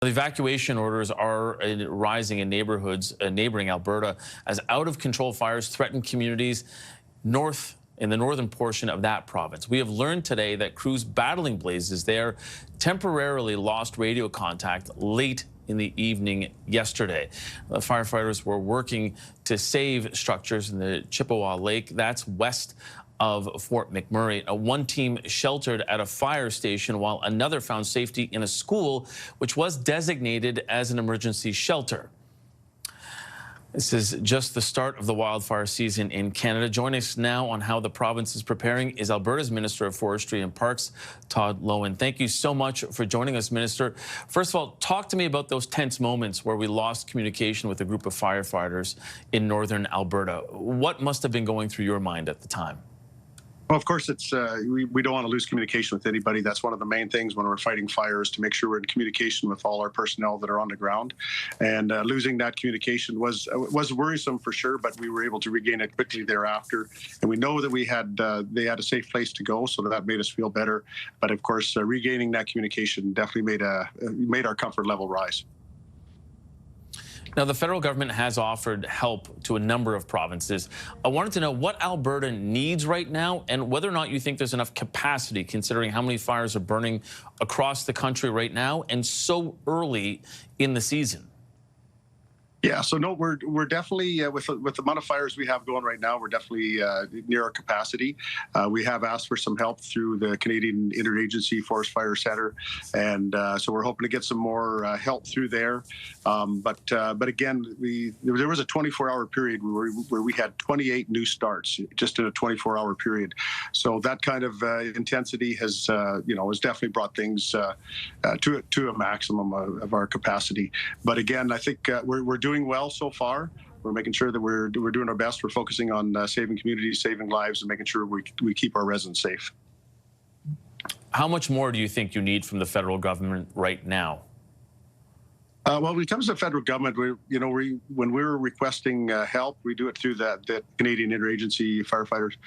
The evacuation orders are rising in neighborhoods neighboring Alberta as out-of-control fires threaten communities in the northern portion of that province. We have learned today that crews battling blazes there temporarily lost radio contact late in the evening yesterday. The firefighters were working to save structures in the Chippewa Lake. That's west of Fort McMurray. One team sheltered at a fire station while another found safety in a school, which was designated as an emergency shelter. This is just the start of the wildfire season in Canada. Joining us now on how the province is preparing is Alberta's Minister of Forestry and Parks, Todd Loewen. Thank you so much for joining us, Minister. First of all, talk to me about those tense moments where we lost communication with a group of firefighters in northern Alberta. What must have been going through your mind at the time? Well, of course, it's we don't want to lose communication with anybody. That's one of the main things when we're fighting fires, to make sure we're in communication with all our personnel that are on the ground. And losing that communication was worrisome for sure, but we were able to regain it quickly thereafter. And we know that they had a safe place to go, so that made us feel better. But of course, regaining that communication definitely made our comfort level rise. Now, the federal government has offered help to a number of provinces. I wanted to know what Alberta needs right now and whether or not you think there's enough capacity, considering how many fires are burning across the country right now and so early in the season. Yeah, so no, we're definitely with the amount of fires we have going right now, we're definitely near our capacity. We have asked for some help through the Canadian Interagency Forest Fire Center, and so we're hoping to get some more help through there. But again, there was a 24-hour period where we had 28 new starts just in a 24-hour period. So that kind of intensity has has definitely brought things to a maximum of our capacity. But again, I think we're doing well so far. We're making sure that we're doing our best. We're focusing on saving communities, saving lives, and making sure we keep our residents safe. How much more do you think you need from the federal government right now? Well, when it comes to the federal government, when we're requesting help, we do it through the Canadian Interagency Firefighters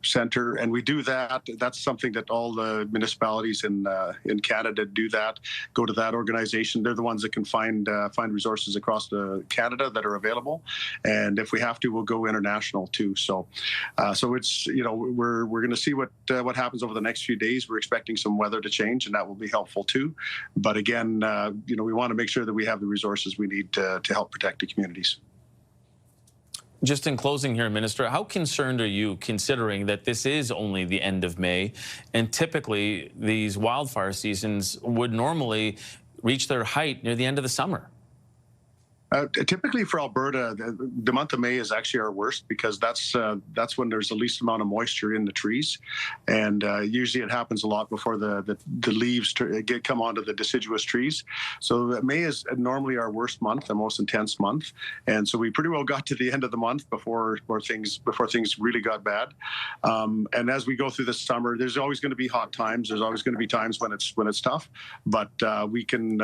Center, and we do that. That's something that all the municipalities in Canada do. Go to that organization. They're the ones that can find resources across Canada that are available, and if we have to, we'll go international too. So it's we're going to see what happens over the next few days. We're expecting some weather to change, and that will be helpful too. But again, we want to make sure that we have the resources we need to help protect the communities. Just in closing here, Minister, how concerned are you, considering that this is only the end of May, and typically these wildfire seasons would normally reach their height near the end of the summer? Typically for Alberta, the month of May is actually our worst, because that's when there's the least amount of moisture in the trees, and usually it happens a lot before the leaves come onto the deciduous trees. So May is normally our worst month, the most intense month, and so we pretty well got to the end of the month before things really got bad. And as we go through the summer, there's always going to be hot times. There's always going to be times when it's tough, but we can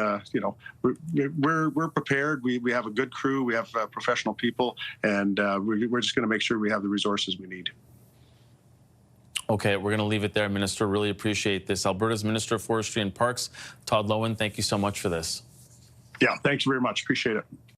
we're prepared. We have a good crew, we have professional people, and we're just going to make sure we have the resources we need. Okay, we're going to leave it there, Minister. Really appreciate this. Alberta's Minister of Forestry and Parks, Todd Loewen, thank you so much for this. Yeah, thanks very much. Appreciate it.